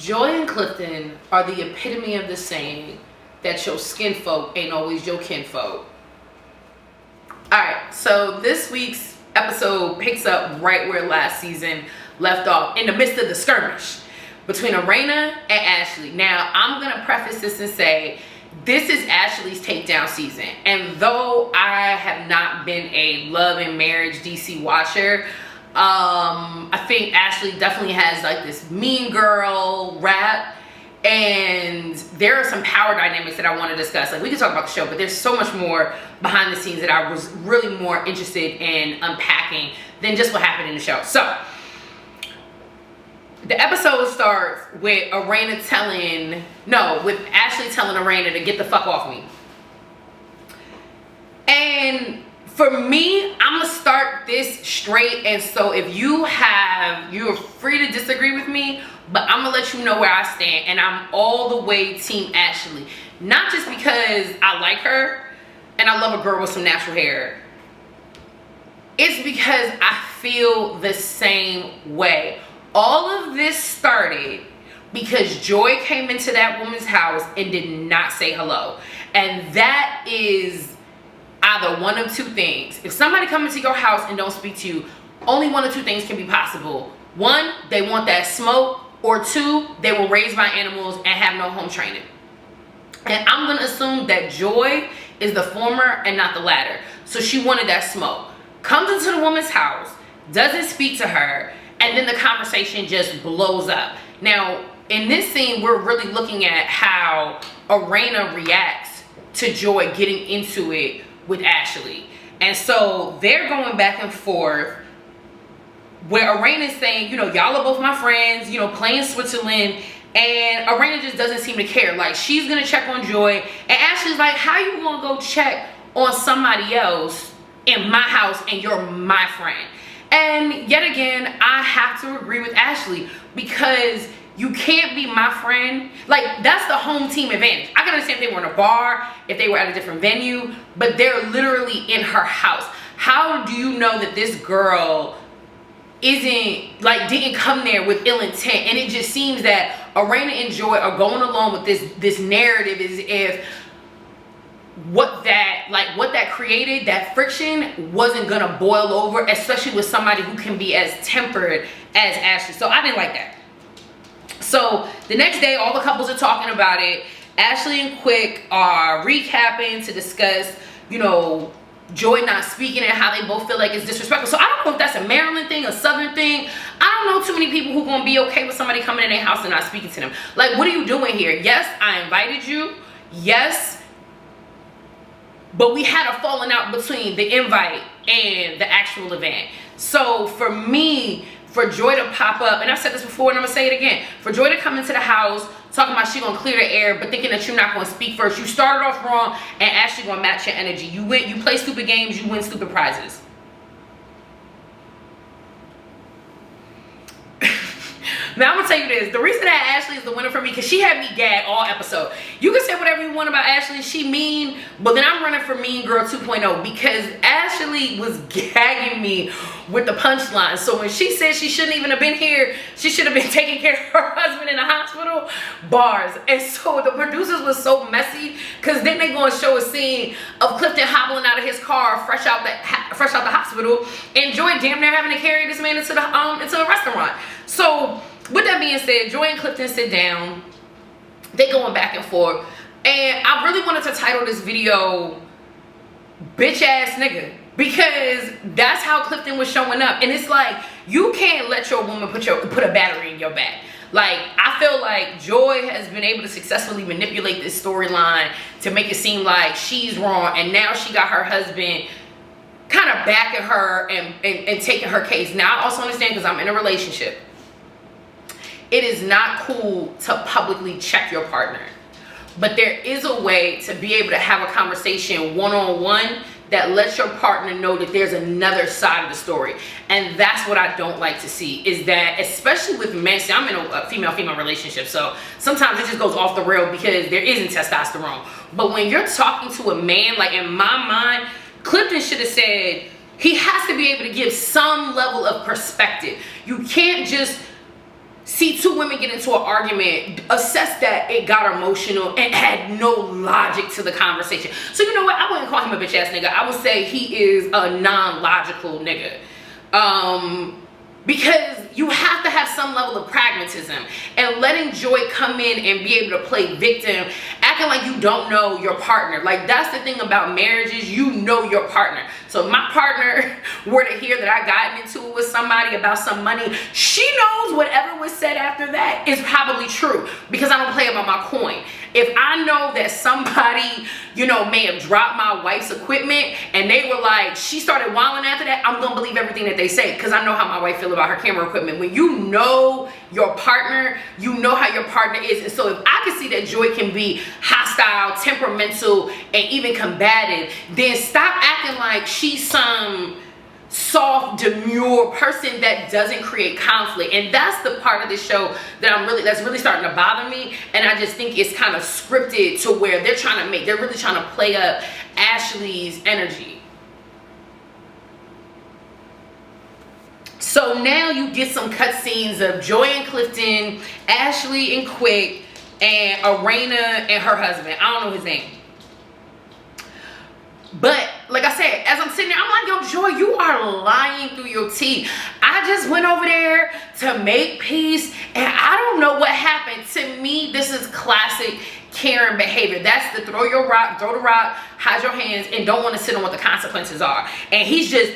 Joi and Clifton are the epitome of the saying that your skin folk ain't always your kinfolk. Alright, so this week's episode picks up right where last season left off, in the midst of the skirmish between Arena and Ashley. Now, I'm going to preface this and say, this is Ashley's takedown season. And though I have not been a Love and Marriage DC watcher, I think Ashley definitely has like this mean girl rap, and there are some power dynamics that I want to discuss. Like, we can talk about the show, but there's so much more behind the scenes that I was really more interested in unpacking than just what happened in the show. So the episode starts with Ashley telling Arena to get the fuck off me. And for me, I'm gonna start this straight, and so if you're free to disagree with me, but I'm gonna let you know where I stand, and I'm all the way team Ashley. Not just because I like her and I love a girl with some natural hair. It's because I feel the same way. All of this started because Joi came into that woman's house and did not say hello. And that is either one of two things. If somebody comes into your house and don't speak to you, only one of two things can be possible. One, they want that smoke, or two, they were raised by animals and have no home training. And I'm gonna assume that Joi is the former and not the latter. So she wanted that smoke. Comes into the woman's house, doesn't speak to her, and then the conversation just blows up. Now, in this scene, we're really looking at how Arena reacts to Joi getting into it with Ashley. And so they're going back and forth, where Arena is saying, you know, y'all are both my friends, you know, playing Switzerland, and Arena just doesn't seem to care. Like, she's gonna check on Joi, and Ashley's like, how you gonna go check on somebody else in my house and you're my friend? And yet again, I have to agree with Ashley, because you can't be my friend. Like, that's the home team advantage. I can understand if they were in a bar, if they were at a different venue, but they're literally in her house. How do you know that this girl didn't come there with ill intent? And it just seems that Arena and Joi are going along with this narrative as if what that created, that friction, wasn't gonna boil over, especially with somebody who can be as tempered as Ashley. So I didn't like that. So the next day, all the couples are talking about it. Ashley and Quick are recapping to discuss, you know, Joi not speaking and how they both feel like it's disrespectful. So I don't know if that's a Maryland thing, a Southern thing. I don't know too many people who gonna be okay with somebody coming in their house and not speaking to them. Like, what are you doing here? Yes, I invited you. Yes, but we had a falling out between the invite and the actual event. So for me, for Joi to pop up, and I've said this before and I'm gonna say it again, for Joi to come into the house talking about she gonna clear the air, but thinking that you're not gonna speak first. You started off wrong, and Ashley gonna match your energy. You play stupid games, you win stupid prizes. Now I'm gonna tell you this, the reason that Ashley is the winner for me, because she had me gag all episode. You can say whatever you want about Ashley, she mean, but then I'm running for Mean Girl 2.0, because Ashley was gagging me with the punchline. So when she said she shouldn't even have been here, she should have been taking care of her husband in the hospital, bars. And so the producers was so messy, because then they gonna show a scene of Clifton hobbling out of his car fresh out the hospital, and Joi damn near having to carry this man into the restaurant. So with that being said, Joi and Clifton sit down. They going back and forth. And I really wanted to title this video, Bitch Ass Nigga, because that's how Clifton was showing up. And it's like, you can't let your woman put a battery in your back. Like, I feel like Joi has been able to successfully manipulate this storyline to make it seem like she's wrong, and now she got her husband kind of backing her and taking her case. Now I also understand, because I'm in a relationship, it is not cool to publicly check your partner, but there is a way to be able to have a conversation one-on-one that lets your partner know that there's another side of the story. And that's what I don't like to see, is that, especially with men, see, I'm in a female-female relationship, so sometimes it just goes off the rail because there isn't testosterone. But when you're talking to a man, like, in my mind, Clifton should have said, he has to be able to give some level of perspective. You can't just see two women get into an argument, assess that it got emotional and had no logic to the conversation. So you know what? I wouldn't call him a bitch ass nigga. I would say he is a non-logical nigga. Because you have to have some level of pragmatism, and letting Joi come in and be able to play victim, acting like you don't know your partner. Like, that's the thing about marriages, you know your partner. So if my partner were to hear that I gotten into it with somebody about some money, she knows whatever was said after that is probably true, because I don't play about my coin. If I know that somebody, you know, may have dropped my wife's equipment and they were like, she started wilding after that, I'm gonna believe everything that they say, because I know how my wife feels about her camera equipment. When you know your partner, you know how your partner is. And so if I can see that Joi can be hostile, temperamental, and even combative, then stop acting like she's some soft, demure person that doesn't create conflict. And that's the part of this show that that's really starting to bother me. And I just think it's kind of scripted to where they're really trying to play up Ashley's energy. So now you get some cutscenes of Joi and Clifton, Ashley and Quick, and Arena and her husband. I don't know his name. But like I said, as I'm sitting there, I'm like, yo, Joi, you are lying through your teeth. I just went over there to make peace, and I don't know what happened. To me, this is classic Karen behavior. That's the throw the rock, hide your hands, and don't want to sit on what the consequences are. And he's just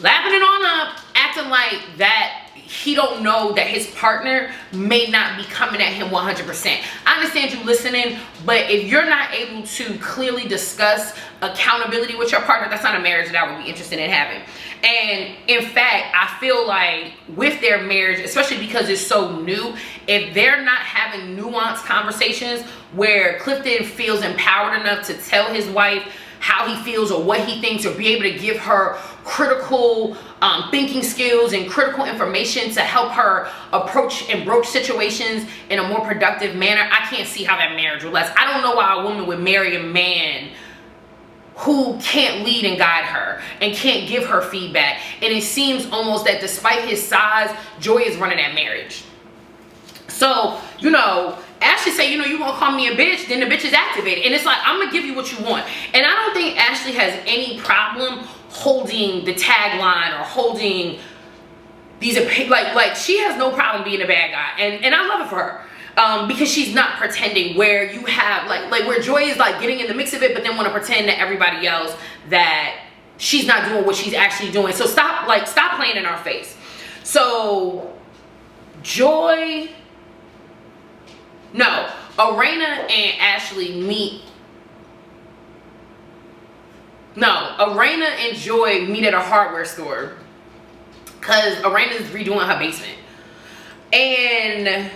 lapping it on up, acting like that he don't know that his partner may not be coming at him 100%. I understand you listening, but if you're not able to clearly discuss accountability with your partner, that's not a marriage that I would be interested in having. And in fact, I feel like with their marriage, especially because it's so new, if they're not having nuanced conversations where Clifton feels empowered enough to tell his wife how he feels or what he thinks, or be able to give her critical thinking skills and critical information to help her approach and broach situations in a more productive manner, I can't see how that marriage will last. I don't know why a woman would marry a man who can't lead and guide her and can't give her feedback. And it seems almost that despite his size, Joi is running that marriage. So, you know, Ashley say, you know, you gonna call me a bitch, then the bitch is activated. And it's like, I'm gonna give you what you want. And I don't think Ashley has any problem holding the tagline or holding these, like she has no problem being a bad guy. And I love it for her. Because she's not pretending, where you have like where Joi is like getting in the mix of it, but then want to pretend to everybody else that she's not doing what she's actually doing. So stop playing in our face. So Arena and Ashley meet. Arena and Joi meet at a hardware store because Arena is redoing her basement. And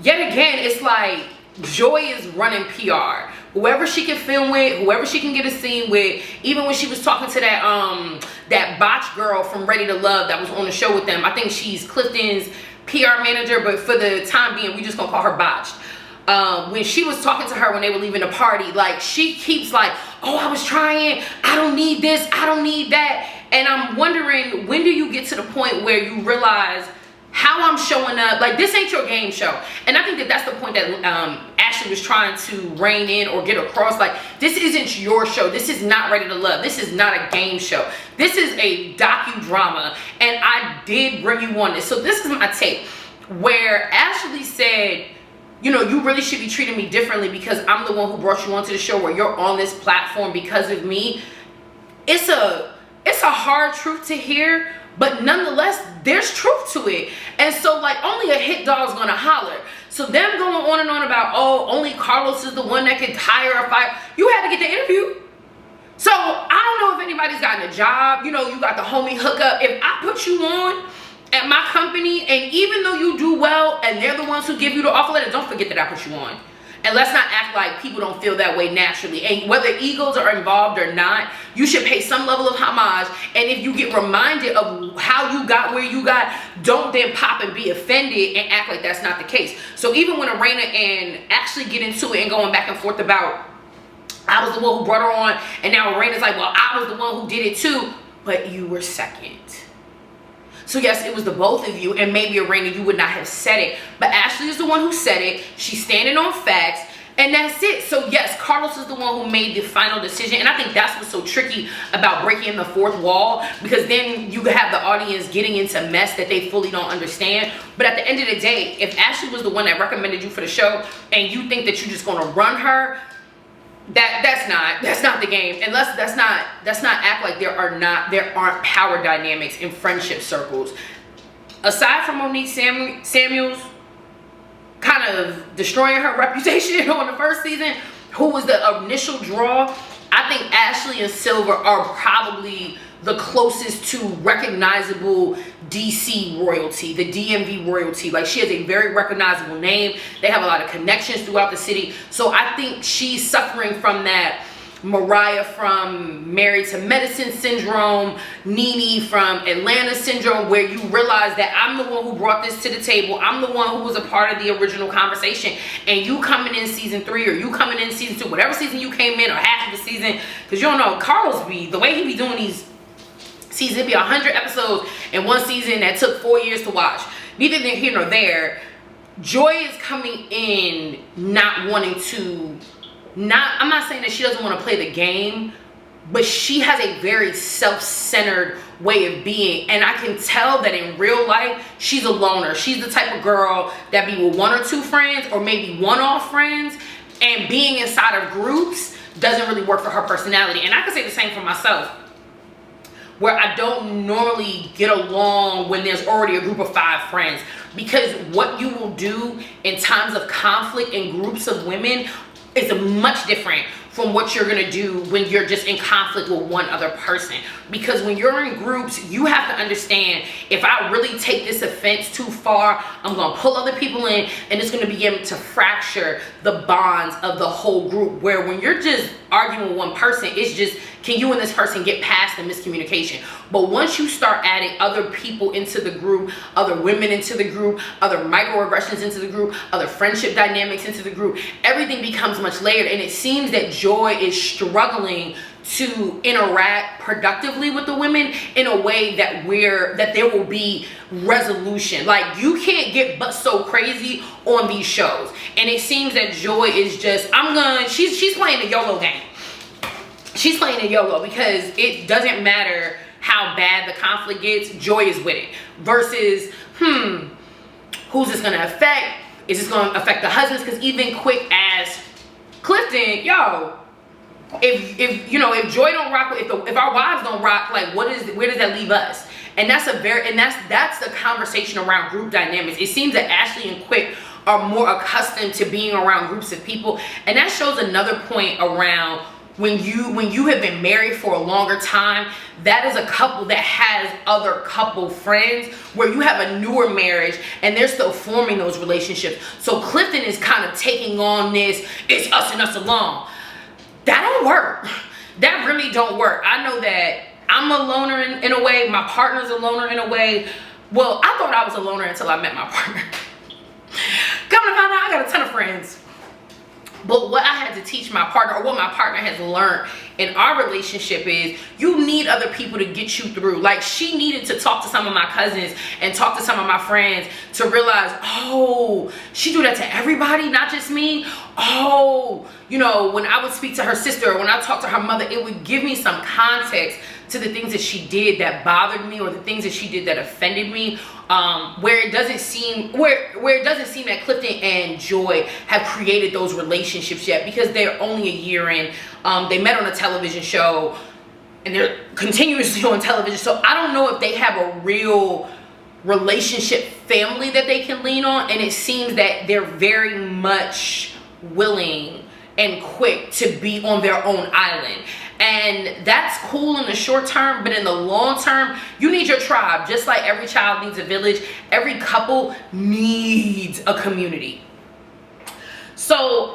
yet again, it's like Joi is running PR. Whoever she can film with, whoever she can get a scene with. Even when she was talking to that botch girl from Ready to Love that was on the show with them. I think she's Clifton's PR manager, but for the time being, we just gonna call her Botched. When she was talking to her when they were leaving the party, like she keeps like, oh, I was trying, I don't need this, I don't need that. And I'm wondering, when do you get to the point where you realize how I'm showing up? Like, this ain't your game show. And I think that that's the point that Ashley was trying to rein in or get across. Like, this isn't your show. This is not Ready to Love. This is not a game show. This is a docudrama, and I did bring you on this. So this is my take, where Ashley said, you know, you really should be treating me differently because I'm the one who brought you onto the show, where you're on this platform because of me. It's a hard truth to hear, but nonetheless, there's truth to it. And so, like, only a hit dog's gonna holler. So them going on and on about, oh, only Carlos is the one that could hire a fire. You had to get the interview. So I don't know if anybody's gotten a job. You know, you got the homie hookup. If I put you on at my company, and even though you do well and they're the ones who give you the offer letter, don't forget that I put you on. And let's not act like people don't feel that way naturally. And whether egos are involved or not, you should pay some level of homage. And if you get reminded of how you got where you got, don't then pop and be offended and act like that's not the case. So even when Arena and Ashley get into it and going back and forth about, I was the one who brought her on, and now Arena's like, well, I was the one who did it too, but you were second. So yes, it was the both of you, and maybe Arena, you would not have said it, but Ashley is the one who said it. She's standing on facts, and that's it. So yes, Carlos is the one who made the final decision, and I think that's what's so tricky about breaking the fourth wall, because then you have the audience getting into mess that they fully don't understand. But at the end of the day, if Ashley was the one that recommended you for the show, and you think that you're just gonna run her, that's not the game. And let's not act like there aren't power dynamics in friendship circles. Aside from Monique Samuels kind of destroying her reputation on the first season, who was the initial draw, I think Ashley and Silver are probably the closest to recognizable DC royalty, the DMV royalty. Like, she has a very recognizable name. They have a lot of connections throughout the city. So I think she's suffering from that Mariah from Married to Medicine syndrome, Nene from Atlanta syndrome, where you realize that I'm the one who brought this to the table. I'm the one who was a part of the original conversation. And you coming in season 3, or you coming in season 2, whatever season you came in, or half of the season, because you don't know, Carlos the way he be doing these seasons, it'd be 100 episodes in one season that took 4 years to watch. Neither here nor there. Joi is coming in not wanting to, I'm not saying that she doesn't want to play the game, but she has a very self-centered way of being, and I can tell that in real life she's a loner. She's the type of girl that be with 1 or 2 friends, or maybe one-off friends, and being inside of groups doesn't really work for her personality. And I can say the same for myself, where I don't normally get along when there's already a group of 5 friends, because what you will do in times of conflict in groups of women is much different from what you're gonna do when you're just in conflict with one other person. Because when you're in groups, you have to understand, if I really take this offense too far, I'm gonna pull other people in, and it's gonna begin to fracture the bonds of the whole group. Where when you're just arguing with one person, it's just, can you and this person get past the miscommunication? But once you start adding other people into the group, other women into the group, other microaggressions into the group, other friendship dynamics into the group, everything becomes much layered. And it seems that Joi is struggling to interact productively with the women in a way that there will be resolution. Like, you can't get but so crazy on these shows. And it seems that Joi is just, she's playing the YOLO game. She's playing the YOLO, because it doesn't matter how bad the conflict gets, Joi is with it. Versus, who's this gonna affect? Is this gonna affect the husbands? Because even quick as Clifton, if Joi don't rock, if our wives don't rock, like, where does that leave us? And that's the conversation around group dynamics. It seems that Ashley and Quick are more accustomed to being around groups of people, and that shows another point around when you have been married for a longer time. That is a couple that has other couple friends, where you have a newer marriage and they're still forming those relationships. So Clifton is kind of taking on this, it's us and us alone. That don't work. That really don't work. I know that I'm a loner in a way. My partner's a loner in a way. Well, I thought I was a loner until I met my partner. Come to find out, I got a ton of friends. But what I had to teach my partner, or what my partner has learned in our relationship, is you need other people to get you through. Like, she needed to talk to some of my cousins and talk to some of my friends to realize, oh, she do that to everybody, not just me. Oh, when I would speak to her sister, or when I talked to her mother, it would give me some context to the things that she did that bothered me, or the things that she did that offended me. Where it doesn't seem that Clifton and Joi have created those relationships yet, because they're only a year in. They met on a television show, and they're continuously on television. So I don't know if they have a real relationship family that they can lean on. And it seems that they're very much willing and quick to be on their own island. And that's cool in the short term, but in the long term, you need your tribe. Just like every child needs a village, every couple needs a community. So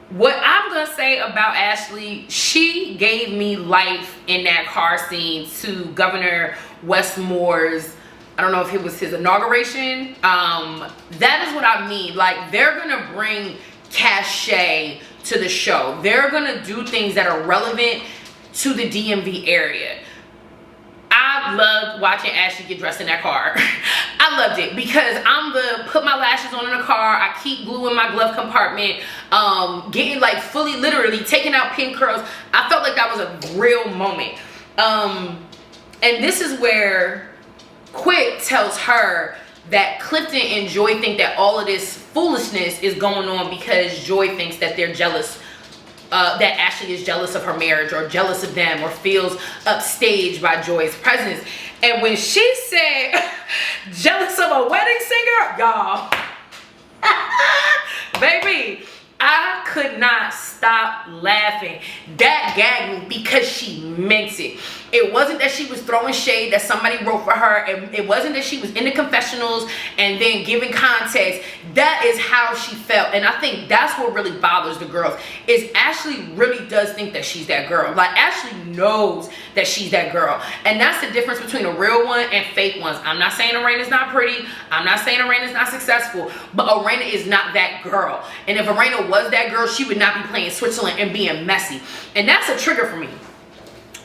what I'm gonna say about Ashley, she gave me life in that car scene to Governor Westmore's, I don't know if it was his inauguration. That is what I mean. Like, they're gonna bring cachet to the show. They're gonna do things that are relevant to the DMV area. I loved watching Ashley get dressed in that car. I loved it because I'm the put my lashes on in the car. I keep glue in my glove compartment, getting like fully, literally taking out pin curls. I felt like that was a real moment. And this is where Quick tells her that Clifton and Joi think that all of this foolishness is going on because Joi thinks that they're jealous, that Ashley is jealous of her marriage or jealous of them or feels upstaged by Joi's presence. And when she said jealous of a wedding singer, y'all, baby, I could not stop laughing. That gagged me because she meant it. It wasn't that she was throwing shade that somebody wrote for her. It wasn't that she was in the confessionals and then giving context. That is how she felt. And I think that's what really bothers the girls, is Ashley really does think that she's that girl. Like, Ashley knows that she's that girl. And that's the difference between a real one and fake ones. I'm not saying Arena's not pretty. I'm not saying Arena's not successful. But Arena is not that girl. And if Arena was that girl, she would not be playing Switzerland and being messy. And that's a trigger for me,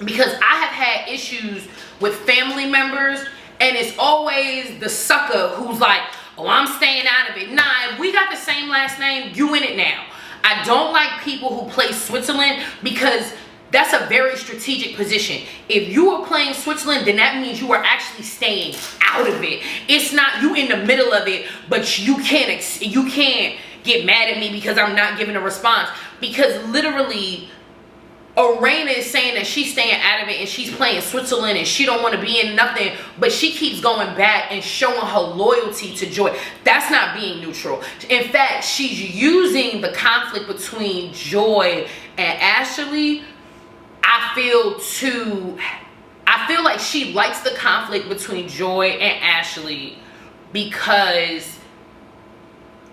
because I have had issues with family members, and it's always the sucker who's like, oh, I'm staying out of it. Nah, if we got the same last name, you in it now. I don't like people who play Switzerland, because that's a very strategic position. If you are playing Switzerland, then that means you are actually staying out of it. It's not you in the middle of it, but you can't get mad at me because I'm not giving a response. Because literally, Arena is saying that she's staying out of it and she's playing Switzerland and she don't want to be in nothing, but she keeps going back and showing her loyalty to Joi. That's not being neutral. In fact, she's using the conflict between Joi and Ashley. I feel like she likes the conflict between Joi and Ashley because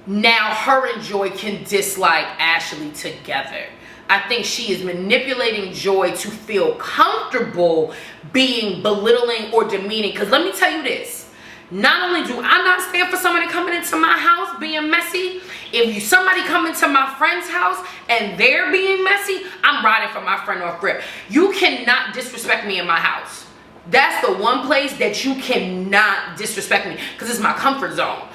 now her and Joi can dislike Ashley together. I think she is manipulating Joi to feel comfortable being belittling or demeaning. Because let me tell you this, not only do I not stand for somebody coming into my house being messy, if somebody come into my friend's house and they're being messy, I'm riding for my friend off rip. You cannot disrespect me in my house. That's the one place that you cannot disrespect me, because it's my comfort zone.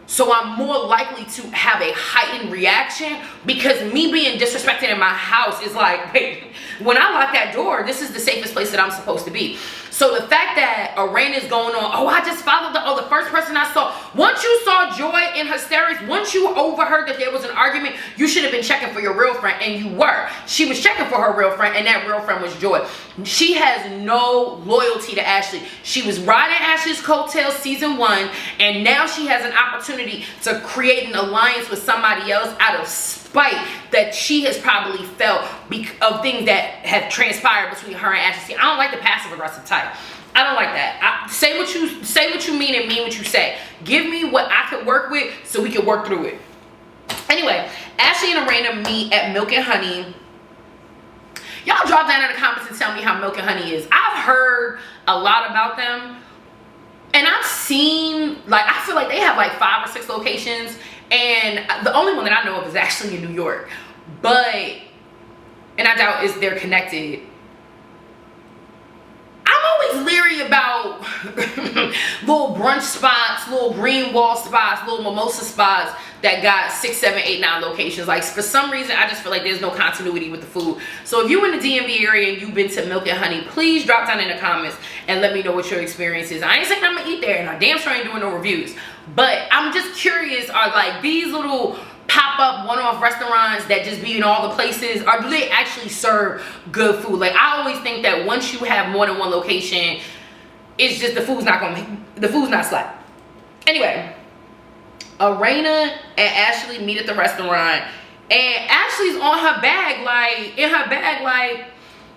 So I'm more likely to have a heightened reaction, because me being disrespected in my house is like, wait, when I lock that door, this is the safest place that I'm supposed to be. So the fact that Arena's going on, oh, I just followed the first person I saw. Once you saw Joi in hysterics, once you overheard that there was an argument, you should have been checking for your real friend, and you were. She was checking for her real friend, and that real friend was Joi. She has no loyalty to Ashley. She was riding Ashley's coattails season 1, and now she has an opportunity to create an alliance with somebody else out of spite that she has probably felt of things that have transpired between her and Ashley. See, I don't like the passive aggressive type. I don't like that. Say what you mean and mean what you say. Give me what I can work with so we can work through it. Anyway, Ashley and Arena meet at Milk and Honey. Y'all drop down in the comments and tell me how Milk and Honey is. I've heard a lot about them, and I've seen, like, I feel like they have like 5 or 6 locations, and the only one that I know of is actually in New York. But, and I doubt they're connected. I'm always leery about little brunch spots, little green wall spots, little mimosa spots that got 6, 7, 8, 9 locations. Like, for some reason, I just feel like there's no continuity with the food. So if you're in the DMV area and you've been to Milk and Honey, please drop down in the comments and let me know what your experience is. I ain't saying I'm gonna eat there, and I damn sure ain't doing no reviews, but I'm just curious, are like these little pop-up one-off restaurants that just be in all the places, or do they actually serve good food? Like, I always think that once you have more than one location, it's just the food's not slap. Anyway, Arena and Ashley meet at the restaurant, and Ashley's on her bag, like,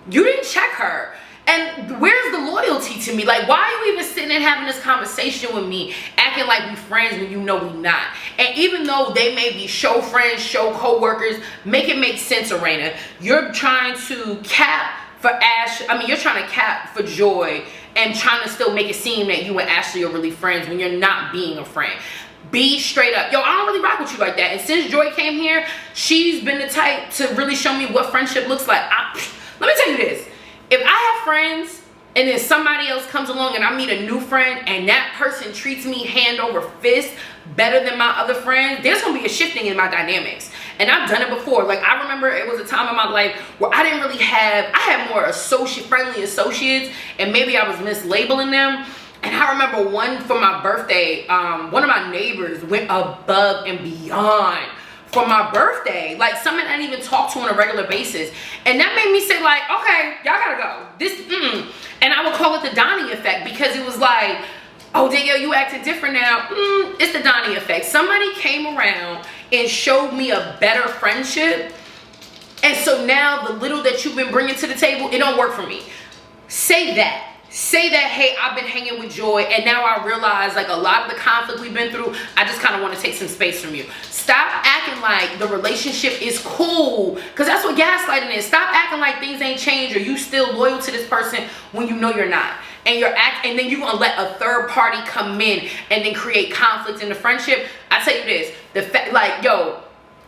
you didn't check her. And where's the loyalty to me? Like, why are you even sitting and having this conversation with me, acting like we friends when you know we not? And even though they may be show friends, show co-workers, make it make sense, Arena. You're trying to cap for you're trying to cap for Joi and trying to still make it seem that you and Ashley are really friends when you're not being a friend. Be straight up. Yo, I don't really rock with you like that. And since Joi came here, she's been the type to really show me what friendship looks like. Let me tell you this. If I have friends and then somebody else comes along and I meet a new friend and that person treats me hand over fist better than my other friends, there's gonna be a shifting in my dynamics. And I've done it before. Like, I remember it was a time in my life where I didn't really have, I had more friendly associates, and maybe I was mislabeling them. And I remember one for my birthday, one of my neighbors went above and beyond for my birthday. Like, someone I didn't even talk to on a regular basis. And that made me say, like, okay, y'all gotta go. And I would call it the Donnie effect, because it was like, oh, Danielle, you acting different now. It's the Donnie effect. Somebody came around and showed me a better friendship. And so now the little that you've been bringing to the table, it don't work for me. Say that. Say that, hey, I've been hanging with Joi, and now I realize, like, a lot of the conflict we've been through, I just kind of want to take some space from you. Stop acting like the relationship is cool, because that's what gaslighting is. Stop acting like things ain't changed or you still loyal to this person when you know you're not. And and then you're gonna let a third party come in and then create conflict in the friendship. I tell you this, like, yo,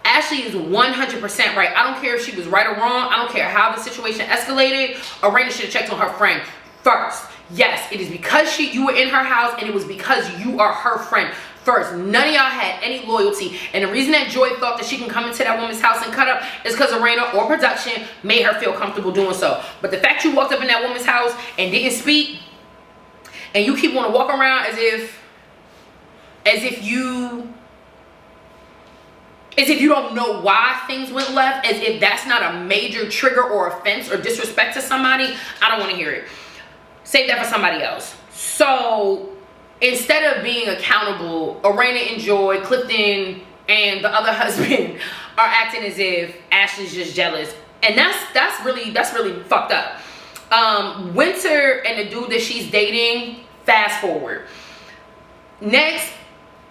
Ashley is 100% right. I don't care if she was right or wrong. I don't care how the situation escalated. Arena should have checked on her friend first. Yes, it is because you were in her house, and it was because you are her friend first. None of y'all had any loyalty, and the reason that Joi thought that she can come into that woman's house and cut up is because Arena or production made her feel comfortable doing so. But the fact you walked up in that woman's house and didn't speak, and you keep want to walk around as if you don't know why things went left, as if that's not a major trigger or offense or disrespect to somebody, I don't want to hear it. Save that for somebody else. So instead of being accountable, Arena and Joi, Clifton, and the other husband are acting as if Ashley's just jealous, and that's really fucked up. Winter and the dude that she's dating, fast forward. Next,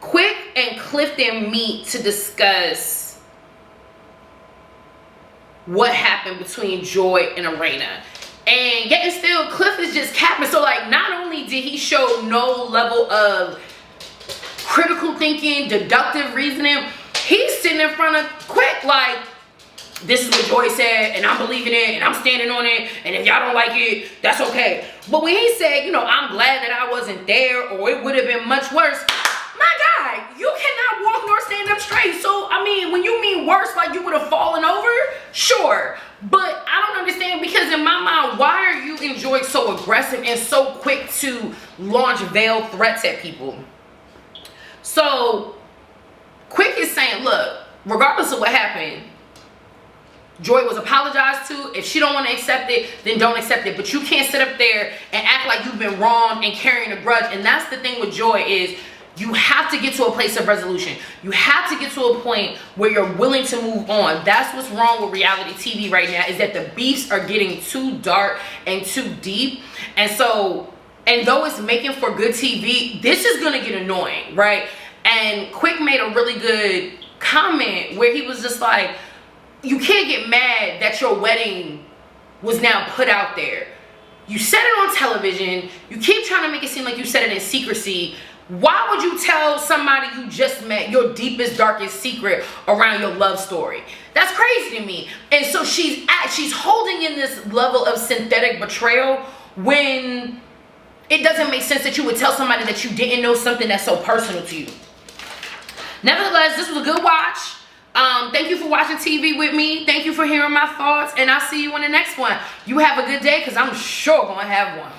Quick and Clifton meet to discuss what happened between Joi and Arena. And yet and still, Cliff is just capping. So, like, not only did he show no level of critical thinking, deductive reasoning, he's sitting in front of Quick like, this is what Joi said, and I'm believing it, and I'm standing on it, and if y'all don't like it, that's okay. But when he said, you know, I'm glad that I wasn't there, or it would have been much worse, my guy, you cannot walk nor stand up straight. So, I mean, when you mean worse, like you would have fallen over, sure. But I don't understand, because in my mind, why are you and Joi so aggressive and so quick to launch veiled threats at people? So, Quick is saying, look, regardless of what happened, Joi was apologized to. If she don't want to accept it, then don't accept it. But you can't sit up there and act like you've been wrong and carrying a grudge. And that's the thing with Joi, is you have to get to a place of resolution. You have to get to a point where you're willing to move on. That's what's wrong with reality TV right now, is that the beefs are getting too dark and too deep. And so, and though it's making for good TV, this is going to get annoying, right? And Quick made a really good comment where he was just like, you can't get mad that your wedding was now put out there. You said it on television. You keep trying to make it seem like you said it in secrecy. Why would you tell somebody you just met your deepest, darkest secret around your love story? That's crazy to me. And so she's holding in this level of synthetic betrayal when it doesn't make sense that you would tell somebody that you didn't know something that's so personal to you. Nevertheless, this was a good watch. Thank you for watching TV with me. Thank you for hearing my thoughts, and I'll see you in the next one. You have a good day, because I'm sure gonna have one.